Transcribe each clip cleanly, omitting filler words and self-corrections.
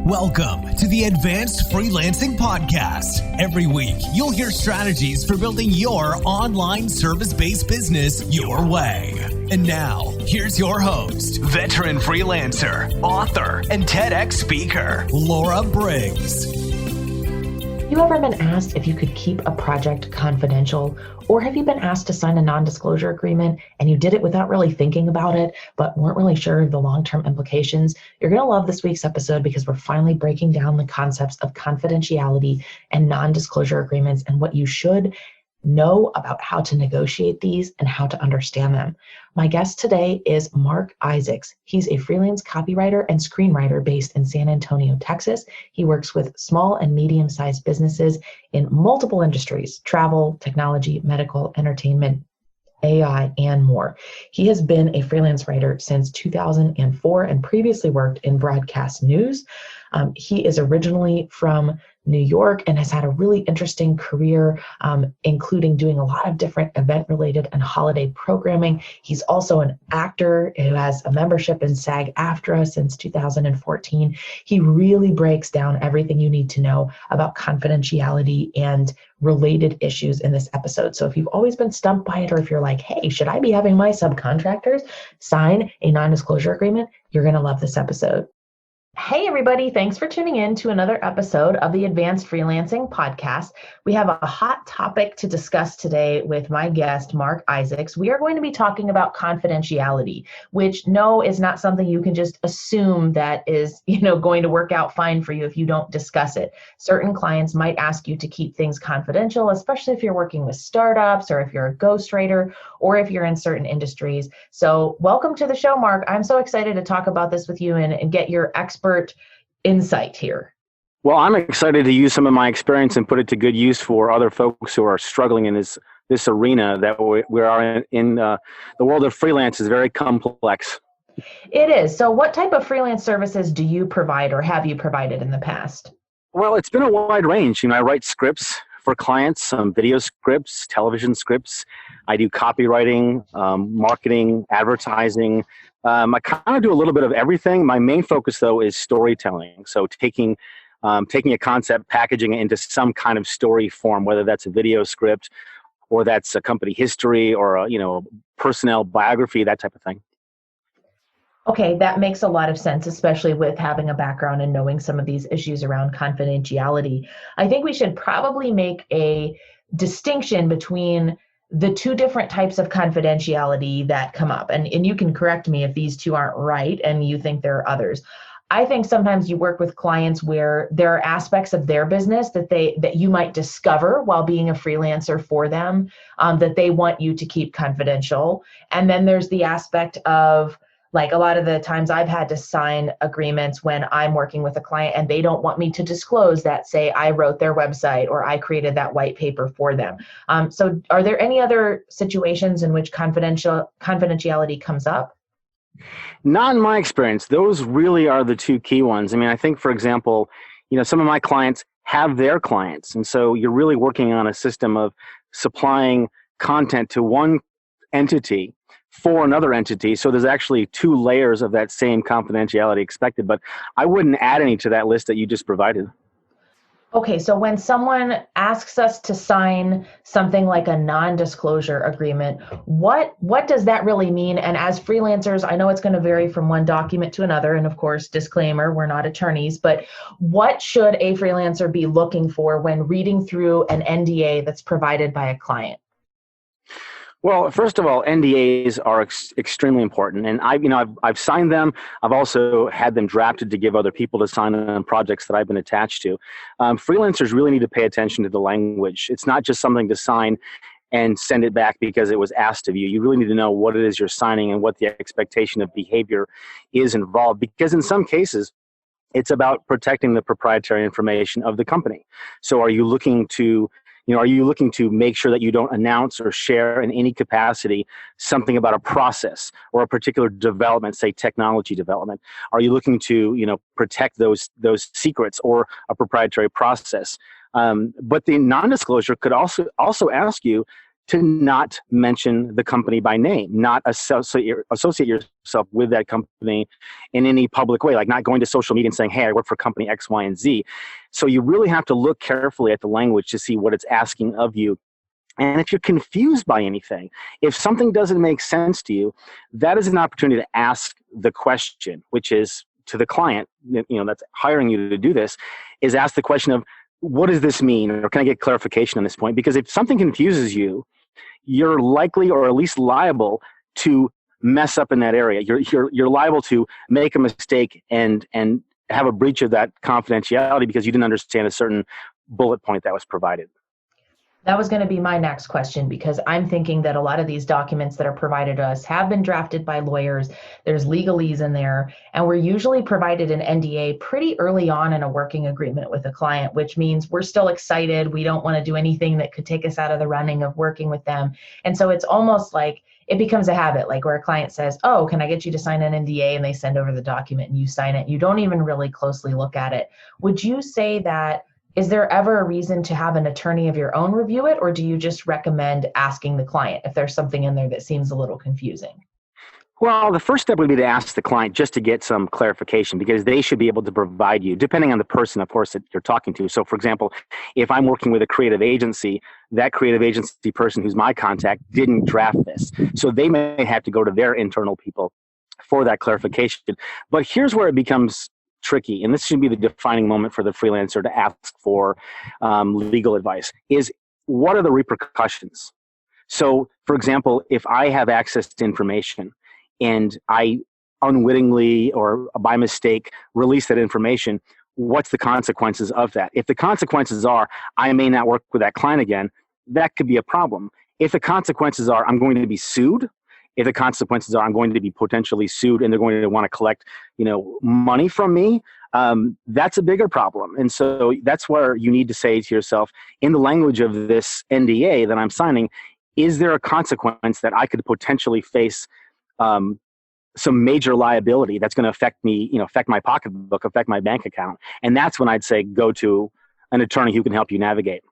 Welcome to the Advanced Freelancing Podcast. Every week, you'll hear strategies for building your online service-based business your way. And now, here's your host, veteran freelancer, author, and TEDx speaker, Laura Briggs. Have you ever been asked if you could keep a project confidential? Or have you been asked to sign a non-disclosure agreement and you did it without really thinking about it, but weren't really sure of the long-term implications? You're going to love this week's episode because we're finally breaking down the concepts of confidentiality and non-disclosure agreements and what you should know about how to negotiate these and how to understand them. My guest today is Marc Isaacs. He's a freelance copywriter and screenwriter based in San Antonio, Texas. He works with small and medium-sized businesses in multiple industries: travel, technology, medical, entertainment, AI, and more. He has been a freelance writer since 2004 and previously worked in broadcast news. He is originally from New York and has had a really interesting career, including doing a lot of different event-related and holiday programming. He's also an actor who has a membership in SAG-AFTRA since 2014. He really breaks down everything you need to know about confidentiality and related issues in this episode. So if you've always been stumped by it, or if you're like, hey, should I be having my subcontractors sign a non-disclosure agreement? You're going to love this episode. Hey, everybody. Thanks for tuning in to another episode of the Advanced Freelancing Podcast. We have a hot topic to discuss today with my guest, Marc Isaacs. We are going to be talking about confidentiality, which no is not something you can just assume that is, going to work out fine for you if you don't discuss it. Certain clients might ask you to keep things confidential, especially if you're working with startups or if you're a ghostwriter or if you're in certain industries. So welcome to the show, Marc. I'm so excited to talk about this with you and get your expert insight here. Well, I'm excited to use some of my experience and put it to good use for other folks who are struggling in this arena that we are in. The world of freelance is very complex. It is. So what type of freelance services do you provide or have you provided in the past? Well, it's been a wide range. I write scripts for clients, some video scripts, television scripts. I do copywriting, marketing, advertising. I kind of do a little bit of everything. My main focus, though, is storytelling. So taking a concept, packaging it into some kind of story form, whether that's a video script or that's a company history or a personnel biography, that type of thing. Okay, that makes a lot of sense, especially with having a background and knowing some of these issues around confidentiality. I think we should probably make a distinction between the two different types of confidentiality that come up. And you can correct me if these two aren't right and you think there are others. I think sometimes you work with clients where there are aspects of their business that you might discover while being a freelancer for them, that they want you to keep confidential. And then there's the aspect of, like, a lot of the times I've had to sign agreements when I'm working with a client and they don't want me to disclose that, say, I wrote their website or I created that white paper for them. So are there any other situations in which confidentiality comes up? Not in my experience. Those really are the two key ones. I think, for example, some of my clients have their clients. And so you're really working on a system of supplying content to one entity for another entity. So there's actually two layers of that same confidentiality expected, but I wouldn't add any to that list that you just provided. Okay, so when someone asks us to sign something like a non-disclosure agreement, what does that really mean? And as freelancers, I know it's going to vary from one document to another. And of course, disclaimer, we're not attorneys, but what should a freelancer be looking for when reading through an NDA that's provided by a client? Well, first of all, NDAs are extremely important, and I've signed them. I've also had them drafted to give other people to sign on projects that I've been attached to. Freelancers really need to pay attention to the language. It's not just something to sign and send it back because it was asked of you. You really need to know what it is you're signing and what the expectation of behavior is involved, because in some cases, it's about protecting the proprietary information of the company. So are you looking to make sure that you don't announce or share in any capacity something about a process or a particular development, say technology development? Are you looking to, protect those secrets or a proprietary process? But the non-disclosure could also ask you to not mention the company by name, not associate yourself with that company in any public way, like not going to social media and saying, hey, I work for company X, Y, and Z. So you really have to look carefully at the language to see what it's asking of you. And if you're confused by anything, if something doesn't make sense to you, that is an opportunity to ask the question, which is to the client, that's hiring you to do this, is ask the question of, what does this mean? Or can I get clarification on this point? Because if something confuses you, you're likely or at least liable to mess up in that area. You're liable to make a mistake and have a breach of that confidentiality because you didn't understand a certain bullet point that was provided. That was going to be my next question, because I'm thinking that a lot of these documents that are provided to us have been drafted by lawyers. There's legalese in there, and we're usually provided an NDA pretty early on in a working agreement with a client, which means we're still excited. We don't want to do anything that could take us out of the running of working with them. And so it's almost like it becomes a habit, like where a client says, oh, can I get you to sign an NDA? And they send over the document and you sign it. You don't even really closely look at it. Would you say that is there ever a reason to have an attorney of your own review it, or do you just recommend asking the client if there's something in there that seems a little confusing? Well, the first step would be to ask the client just to get some clarification, because they should be able to provide you, depending on the person, of course, that you're talking to. So, for example, if I'm working with a creative agency, that creative agency person who's my contact didn't draft this. So they may have to go to their internal people for that clarification. But here's where it becomes tricky, and this should be the defining moment for the freelancer to ask for legal advice, is what are the repercussions? So, for example, if I have access to information and I unwittingly or by mistake release that information, what's the consequences of that? If the consequences are I may not work with that client again, that could be a problem. If the consequences are I'm going to be sued, if the consequences are I'm going to be potentially sued and they're going to want to collect, money from me, that's a bigger problem. And so that's where you need to say to yourself, in the language of this NDA that I'm signing, is there a consequence that I could potentially face some major liability that's going to affect me, affect my pocketbook, affect my bank account? And that's when I'd say go to an attorney who can help you navigate.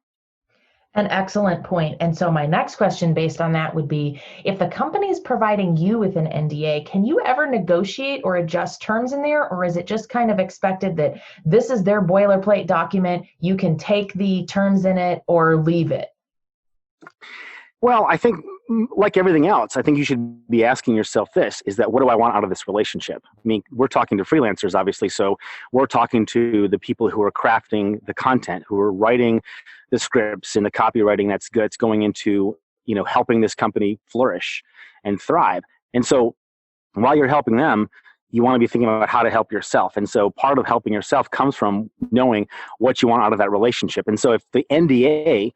An excellent point. And so my next question based on that would be, if the company is providing you with an NDA, can you ever negotiate or adjust terms in there? Or is it just kind of expected that this is their boilerplate document, you can take the terms in it or leave it? Well, I think like everything else, I think you should be asking yourself this, is that what do I want out of this relationship? I mean, we're talking to freelancers, obviously, so we're talking to the people who are crafting the content, who are writing the scripts and the copywriting that's going into, helping this company flourish and thrive. And so while you're helping them, you want to be thinking about how to help yourself. And so part of helping yourself comes from knowing what you want out of that relationship. And so if the NDA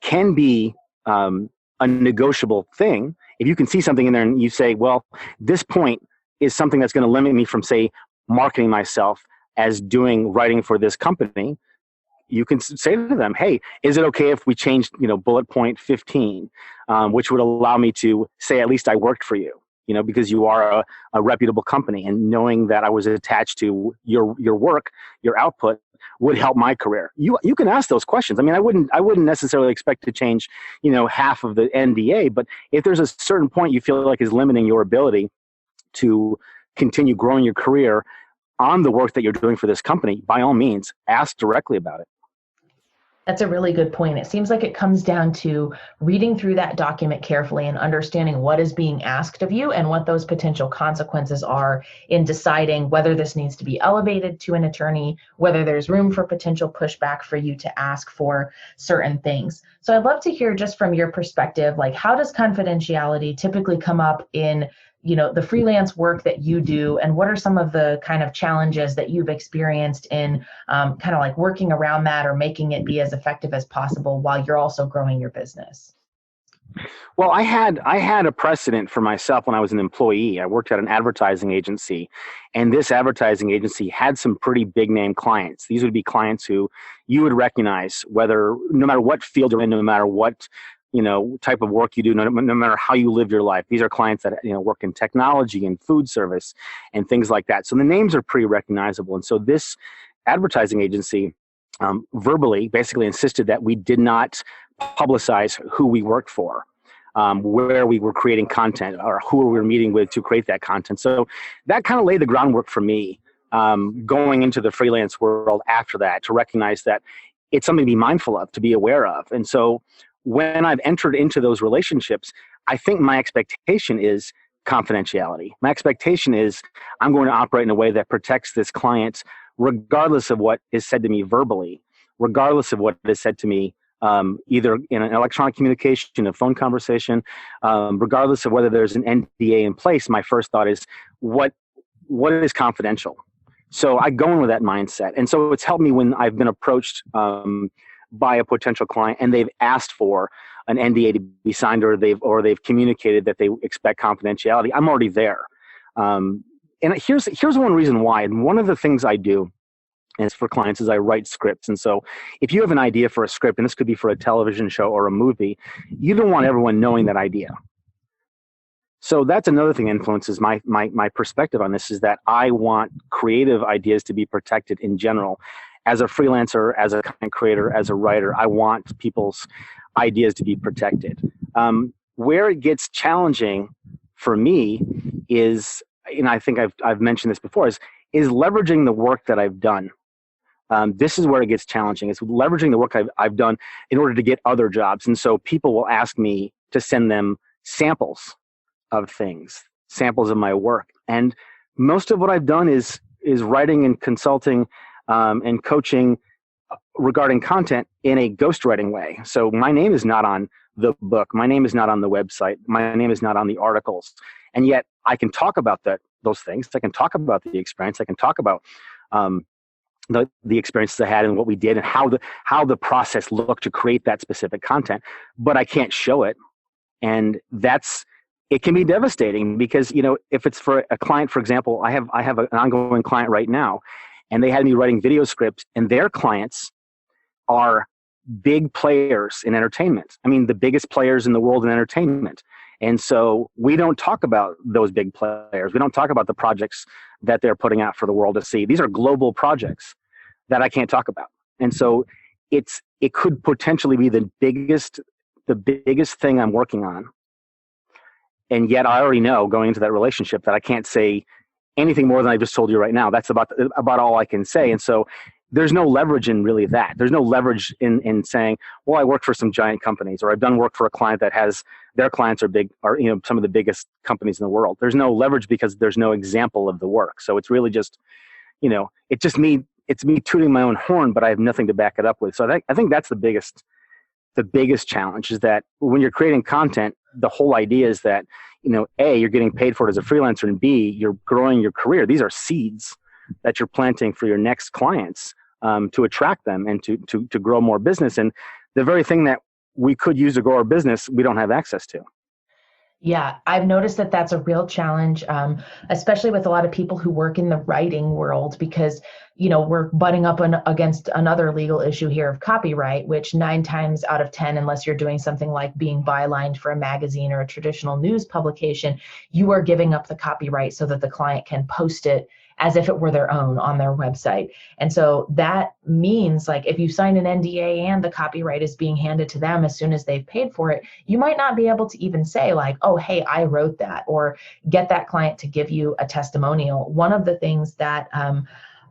can be a negotiable thing, if you can see something in there and you say, well, this point is something that's going to limit me from, say, marketing myself as doing writing for this company, you can say to them, hey, is it okay if we change, bullet point 15, which would allow me to say, at least I worked for you, because you are a reputable company, and knowing that I was attached to your work, your output, would help my career. You can ask those questions. I mean, I wouldn't necessarily expect to change, half of the NDA, but if there's a certain point you feel like is limiting your ability to continue growing your career on the work that you're doing for this company, by all means, ask directly about it. That's a really good point. It seems like it comes down to reading through that document carefully and understanding what is being asked of you and what those potential consequences are in deciding whether this needs to be elevated to an attorney, whether there's room for potential pushback for you to ask for certain things. So I'd love to hear just from your perspective, like how does confidentiality typically come up in the freelance work that you do, and what are some of the kind of challenges that you've experienced in kind of like working around that or making it be as effective as possible while you're also growing your business? Well, I had a precedent for myself when I was an employee. I worked at an advertising agency, and this advertising agency had some pretty big name clients. These would be clients who you would recognize, no matter what field you're in, no matter what type of work you do, no matter how you live your life. These are clients that work in technology and food service and things like that. So the names are pretty recognizable. And so this advertising agency verbally basically insisted that we did not publicize who we worked for, where we were creating content, or who we were meeting with to create that content. So that kind of laid the groundwork for me going into the freelance world after that, to recognize that it's something to be mindful of, to be aware of. And so when I've entered into those relationships, I think my expectation is confidentiality. My expectation is I'm going to operate in a way that protects this client regardless of what is said to me verbally, regardless of what is said to me either in an electronic communication, a phone conversation, regardless of whether there's an NDA in place. My first thought is, what is confidential? So I go in with that mindset. And so it's helped me when I've been approached by a potential client and they've asked for an NDA to be signed, or they've communicated that they expect confidentiality. I'm already there. And here's one reason why. And one of the things I do is for clients is I write scripts. And so if you have an idea for a script, and this could be for a television show or a movie, you don't want everyone knowing that idea. So that's another thing that influences my perspective on this, is that I want creative ideas to be protected in general. As a freelancer, as a content creator, as a writer, I want people's ideas to be protected. Where it gets challenging for me is, and I think I've mentioned this before, is leveraging the work that I've done. This is where it gets challenging. It's leveraging the work I've done in order to get other jobs. And so people will ask me to send them samples of things, samples of my work. And most of what I've done is writing and consulting and coaching regarding content in a ghostwriting way. So my name is not on the book. My name is not on the website. My name is not on the articles. And yet I can talk about those things. I can talk about the experience. I can talk about the experiences I had and what we did and how the process looked to create that specific content, but I can't show it. And it can be devastating because, if it's for a client, for example, I have an ongoing client right now, and they had me writing video scripts, and their clients are big players in entertainment. I mean, the biggest players in the world in entertainment. And so we don't talk about those big players. We don't talk about the projects that they're putting out for the world to see. These are global projects that I can't talk about. And so it could potentially be the biggest thing I'm working on. And yet I already know going into that relationship that I can't say anything more than I just told you right now. That's about all I can say. And so there's no leverage in really that. There's no leverage in saying, well, I work for some giant companies, or I've done work for a client that has their clients are big, or some of the biggest companies in the world. There's no leverage because there's no example of the work. So it's really just, it's me tooting my own horn, but I have nothing to back it up with. So I think that's the biggest challenge, is that when you're creating content, the whole idea is that, A, you're getting paid for it as a freelancer, and B, you're growing your career. These are seeds that you're planting for your next clients to attract them and to grow more business. And the very thing that we could use to grow our business, we don't have access to. Yeah, I've noticed that that's a real challenge, especially with a lot of people who work in the writing world, because, we're butting up against another legal issue here of copyright, which 9 times out of 10, unless you're doing something like being bylined for a magazine or a traditional news publication, you are giving up the copyright so that the client can post it as if it were their own on their website. And so that means, like, if you sign an NDA and the copyright is being handed to them as soon as they've paid for it, you might not be able to even say, like, oh, hey, I wrote that, or get that client to give you a testimonial. One of the things that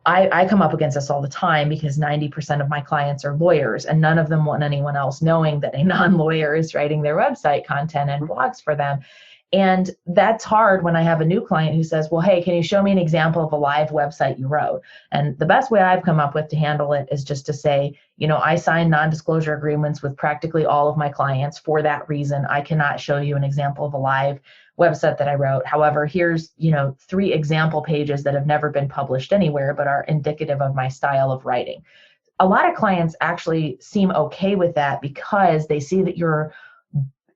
I come up against this all the time, because 90% of my clients are lawyers, and none of them want anyone else knowing that a non-lawyer is writing their website content and blogs for them. And that's hard when I have a new client who says, well, hey, can you show me an example of a live website you wrote? And the best way I've come up with to handle it is just to say, I sign non-disclosure agreements with practically all of my clients. For that reason, I cannot show you an example of a live website that I wrote. However, here's, 3 example pages that have never been published anywhere, but are indicative of my style of writing. A lot of clients actually seem okay with that because they see that you're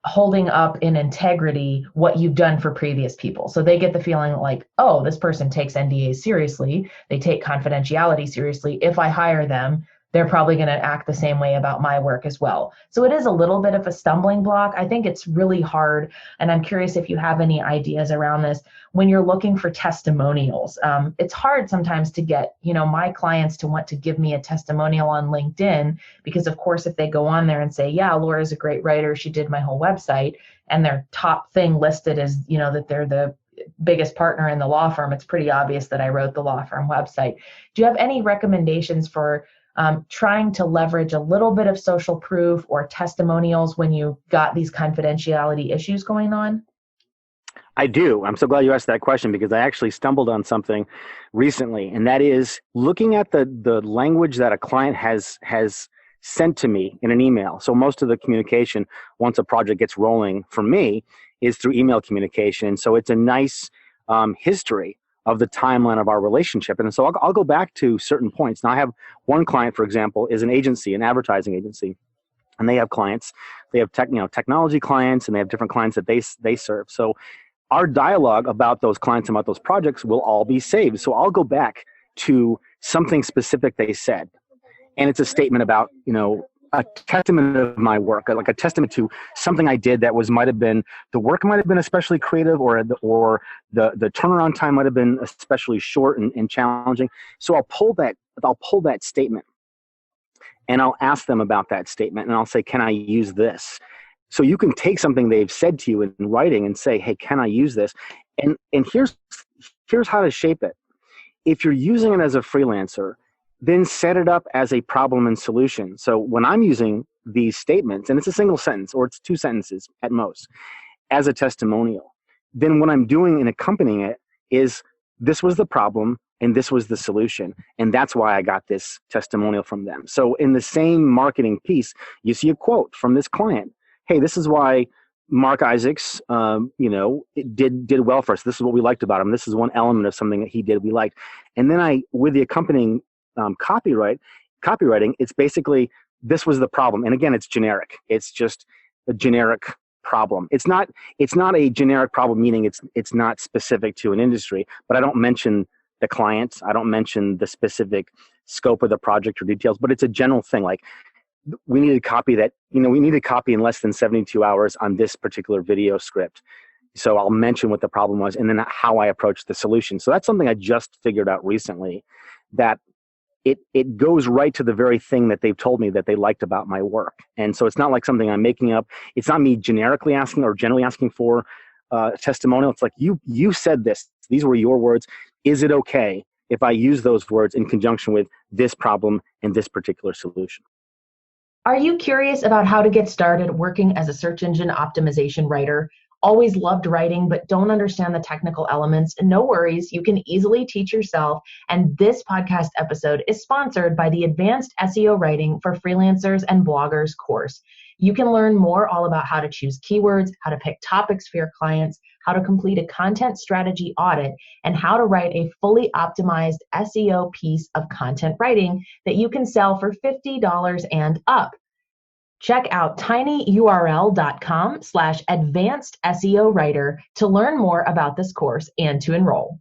holding up in integrity what you've done for previous people. So they get the feeling like, oh, this person takes NDAs seriously. They take confidentiality seriously. If I hire them, they're probably going to act the same way about my work as well. So it is a little bit of a stumbling block. I think it's really hard. And I'm curious if you have any ideas around this when you're looking for testimonials. It's hard sometimes to get, my clients to want to give me a testimonial on LinkedIn, because of course, if they go on there and say, yeah, Laura's a great writer, she did my whole website, and their top thing listed is, that they're the biggest partner in the law firm, it's pretty obvious that I wrote the law firm website. Do you have any recommendations for trying to leverage a little bit of social proof or testimonials when you got these confidentiality issues going on? I do. I'm so glad you asked that question, because I actually stumbled on something recently, and that is looking at the language that a client has sent to me in an email. So most of the communication, once a project gets rolling for me, is through email communication. So it's a nice history of the timeline of our relationship. And so I'll go back to certain points. Now I have one client, for example, is an agency, an advertising agency, and they have clients. They have technology clients, and they have different clients that they serve. So our dialogue about those clients and about those projects will all be saved. So I'll go back to something specific they said. And it's a statement about, a testament of my work, like a testament to something I did that the work might have been especially creative, or the turnaround time might have been especially short and challenging. So I'll pull that statement, and I'll ask them about that statement, and I'll say, can I use this? So you can take something they've said to you in writing and say, hey, can I use this? And here's how to shape it. If you're using it as a freelancer, then set it up as a problem and solution. So when I'm using these statements, and it's a single sentence or it's 2 sentences at most, as a testimonial, then what I'm doing in accompanying it is, this was the problem and this was the solution. And that's why I got this testimonial from them. So in the same marketing piece, you see a quote from this client. Hey, this is why Marc Isaacs, did well for us. This is what we liked about him. This is one element of something that he did we liked. And then with the accompanying copywriting, it's basically, this was the problem. And again, it's generic. It's just a generic problem. It's not a generic problem, meaning it's not specific to an industry, but I don't mention the client. I don't mention the specific scope of the project or details, but it's a general thing. Like, we need a copy in less than 72 hours on this particular video script. So I'll mention what the problem was and then how I approached the solution. So that's something I just figured out recently, that it goes right to the very thing that they've told me that they liked about my work. And so it's not like something I'm making up. It's not me generically asking or generally asking for a testimonial. It's like, you said this. These were your words. Is it okay if I use those words in conjunction with this problem and this particular solution? Are you curious about how to get started working as a search engine optimization writer? Always loved writing, but don't understand the technical elements? No worries, you can easily teach yourself. And this podcast episode is sponsored by the Advanced SEO Writing for Freelancers and Bloggers course. You can learn more all about how to choose keywords, how to pick topics for your clients, how to complete a content strategy audit, and how to write a fully optimized SEO piece of content writing that you can sell for $50 and up. Check out tinyurl.com/advanced SEO writer to learn more about this course and to enroll.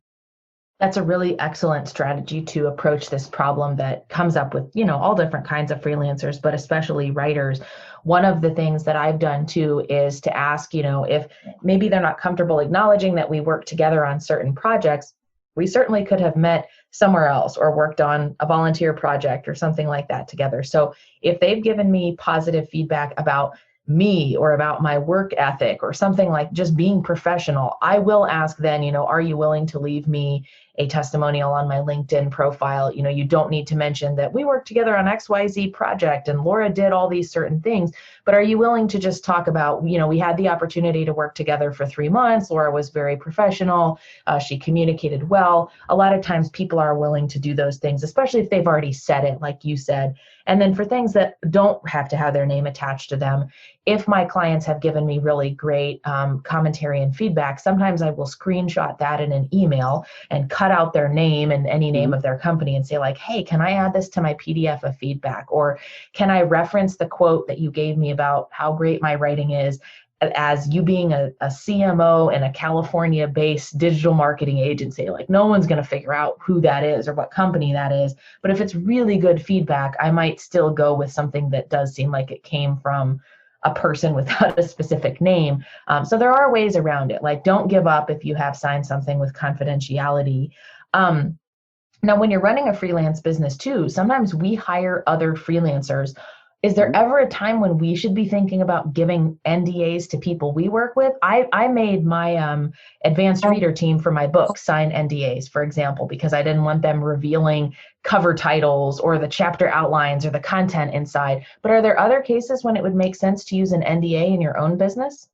That's a really excellent strategy to approach this problem that comes up with, all different kinds of freelancers, but especially writers. One of the things that I've done too is to ask, if maybe they're not comfortable acknowledging that we work together on certain projects, we certainly could have met somewhere else or worked on a volunteer project or something like that together. So if they've given me positive feedback about me or about my work ethic or something like just being professional, I will ask then, are you willing to leave me a testimonial on my LinkedIn profile? You don't need to mention that we worked together on XYZ project and Laura did all these certain things, but are you willing to just talk about, we had the opportunity to work together for 3 months. Laura was very professional. She communicated well. A lot of times people are willing to do those things, especially if they've already said it, like you said. And then for things that don't have to have their name attached to them, if my clients have given me really great commentary and feedback, sometimes I will screenshot that in an email and cut out their name and any name of their company and say like, hey, can I add this to my PDF of feedback? Or can I reference the quote that you gave me about how great my writing is as you being a CMO in a California-based digital marketing agency. Like no one's going to figure out who that is or what company that is. But if it's really good feedback, I might still go with something that does seem like it came from a person without a specific name. So there are ways around it. Like don't give up if you have signed something with confidentiality. Now, when you're running a freelance business too, sometimes we hire other freelancers. Is there ever a time when we should be thinking about giving NDAs to people we work with? I made my advanced reader team for my book sign NDAs, for example, because I didn't want them revealing cover titles or the chapter outlines or the content inside. But are there other cases when it would make sense to use an NDA in your own business?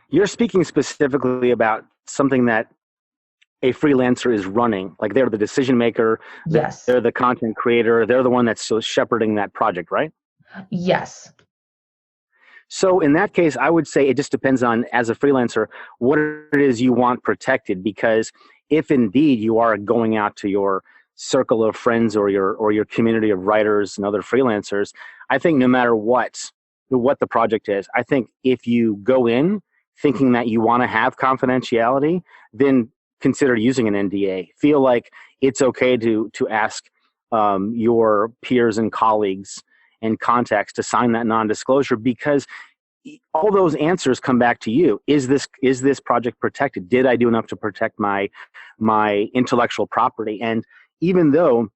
You're speaking specifically about something that a freelancer is running, like they're the decision maker, Yes. They're the content creator, they're the one that's shepherding that project, right? Yes. So in that case, I would say it just depends on, as a freelancer, what it is you want protected, because if indeed you are going out to your circle of friends or your community of writers and other freelancers, I think no matter what the project is, I think if you go in thinking that you want to have confidentiality, then consider using an NDA. Feel like it's okay to ask your peers and colleagues and contacts to sign that non-disclosure, because all those answers come back to you. Is this project protected? Did I do enough to protect my intellectual property? And even though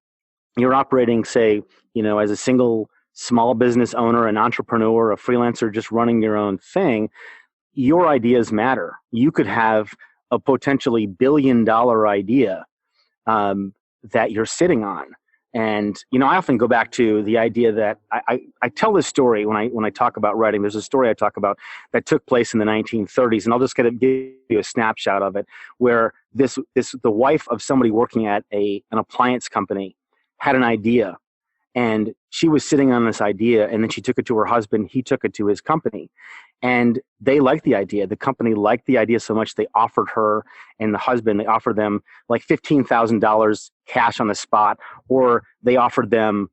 you're operating, say, as a single small business owner, an entrepreneur, a freelancer, just running your own thing, your ideas matter. You could have a potentially billion-dollar idea that you're sitting on. And, I often go back to the idea that I tell this story when I talk about writing. There's a story I talk about that took place in the 1930s, and I'll just give you a snapshot of it, where the wife of somebody working at an appliance company had an idea, and she was sitting on this idea, and then she took it to her husband. He took it to his company, and they liked the idea. The company liked the idea so much they offered her and the husband, they offered them like $15,000 cash on the spot, or they offered them,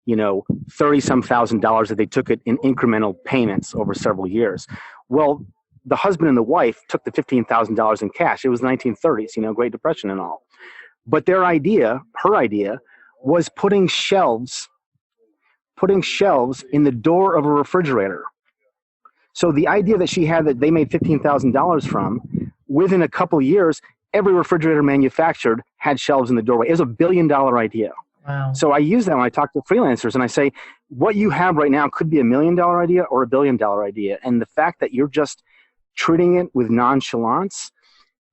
$30-some thousand that they took it in incremental payments over several years. Well, the husband and the wife took the $15,000 in cash. It was the 1930s, Great Depression and all. But her idea, was putting shelves in the door of a refrigerator. So the idea that she had that they made $15,000 from, within a couple of years, every refrigerator manufactured had shelves in the doorway. It was $1 billion idea. Wow. So I use that when I talk to freelancers, and I say, what you have right now could be $1 million idea or $1 billion idea. And the fact that you're just treating it with nonchalance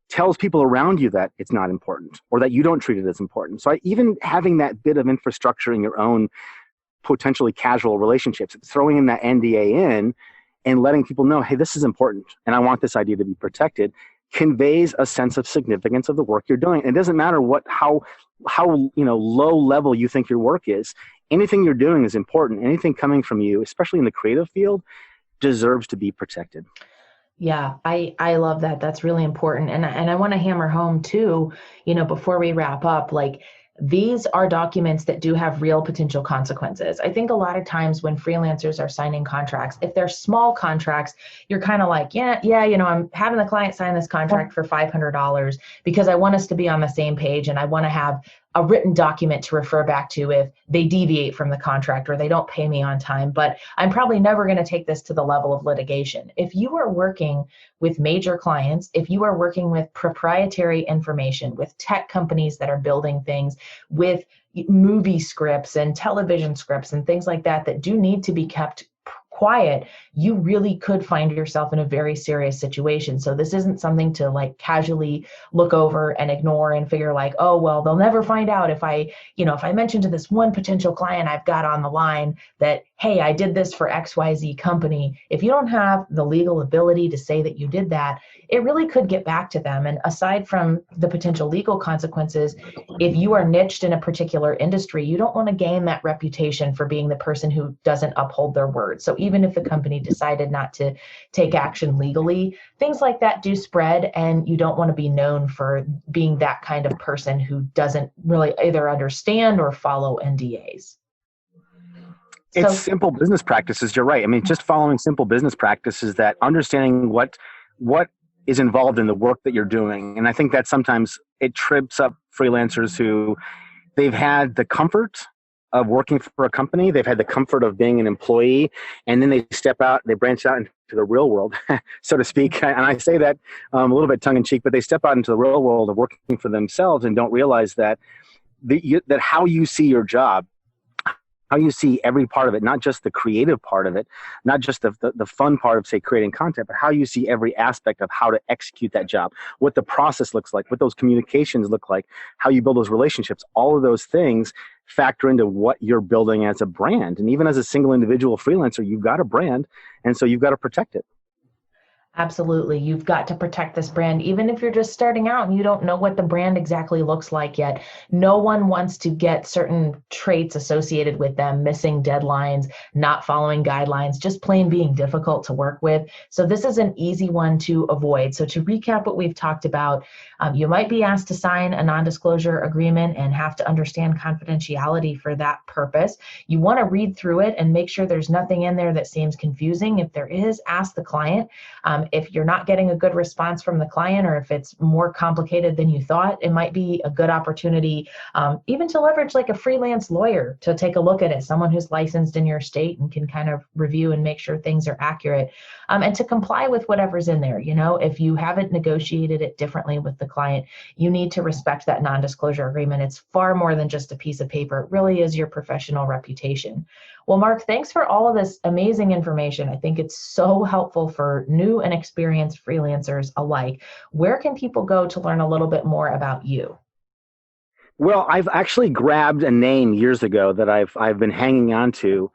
tells people around you that it's not important, or that you don't treat it as important. So even having that bit of infrastructure in your own potentially casual relationships, throwing in that NDA in and letting people know, hey, this is important and I want this idea to be protected, conveys a sense of significance of the work you're doing. It doesn't matter how low level you think your work is. Anything you're doing is important. Anything coming from you, especially in the creative field, deserves to be protected. Yeah, I love that. That's really important. And I want to hammer home too, before we wrap up, like these are documents that do have real potential consequences. I think a lot of times when freelancers are signing contracts, if they're small contracts, you're kind of like, yeah, I'm having the client sign this contract for $500 because I want us to be on the same page and I want to have a written document to refer back to if they deviate from the contract or they don't pay me on time. But I'm probably never going to take this to the level of litigation. If you are working with major clients, if you are working with proprietary information, with tech companies that are building things, with movie scripts and television scripts and things like that do need to be kept quiet, you really could find yourself in a very serious situation. So this isn't something to like casually look over and ignore and figure like, oh, well, they'll never find out if I mention to this one potential client I've got on the line that, hey, I did this for XYZ company. If you don't have the legal ability to say that you did that, it really could get back to them. And aside from the potential legal consequences, if you are niched in a particular industry, you don't want to gain that reputation for being the person who doesn't uphold their word. So even if the company decided not to take action legally, things like that do spread, and you don't want to be known for being that kind of person who doesn't really either understand or follow NDAs. It's So simple business practices. You're right. I mean, just following simple business practices, that understanding what is involved in the work that you're doing. And I think that sometimes it trips up freelancers who they've had the comfort of working for a company. They've had the comfort of being an employee, and then they step out, they branch out into the real world, so to speak. And I say that a little bit tongue in cheek, but they step out into the real world of working for themselves and don't realize that that how you see your job, how you see every part of it, not just the creative part of it, not just the fun part of, say, creating content, but how you see every aspect of how to execute that job, what the process looks like, what those communications look like, how you build those relationships. All of those things factor into what you're building as a brand. And even as a single individual freelancer, you've got a brand, and so you've got to protect it. absolutely. You've got to protect this brand, even if you're just starting out and you don't know what the brand exactly looks like yet. No one wants to get certain traits associated with them, missing deadlines, not following guidelines, just plain being difficult to work with. So this is an easy one to avoid. So to recap what we've talked about, you might be asked to sign a non-disclosure agreement and have to understand confidentiality for that purpose. You want to read through it and make sure there's nothing in there that seems confusing. If there is, ask the client. If you're not getting a good response from the client, or if it's more complicated than you thought, it might be a good opportunity even to leverage like a freelance lawyer to take a look at it, someone who's licensed in your state and can kind of review and make sure things are accurate, and to comply with whatever's in there. You know, if you haven't negotiated it differently with the client, you need to respect that non-disclosure agreement. It's far more than just a piece of paper. It really is your professional reputation. Well, Marc, thanks for all of this amazing information. I think it's so helpful for new and experienced freelancers alike. Where can people go to learn a little bit more about you? Well, I've actually grabbed a name years ago that I've been hanging on to.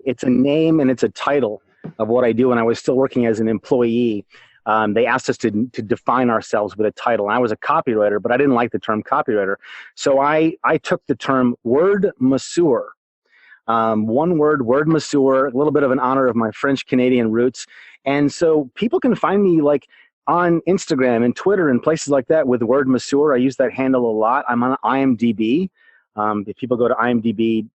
It's a name and it's a title of what I do when I was still working as an employee. They asked us to define ourselves with a title. And I was a copywriter, but I didn't like the term copywriter. So I took the term word masseur. One word, word masseur, a little bit of an honor of my French-Canadian roots. And so people can find me like on Instagram and Twitter and places like that with word masseur. I use that handle a lot. I'm on IMDb. If people go to imdb.me/Marc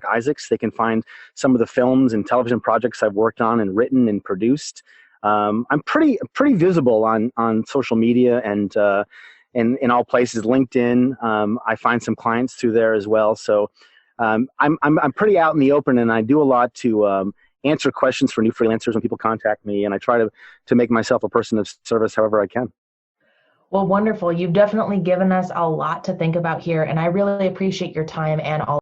Isaacs, they can find some of the films and television projects I've worked on and written and produced. I'm pretty visible on social media and in all places. LinkedIn, I find some clients through there as well. So I'm pretty out in the open, and I do a lot to answer questions for new freelancers when people contact me, and I try to make myself a person of service however I can. Well, wonderful. You've definitely given us a lot to think about here, and I really appreciate your time and all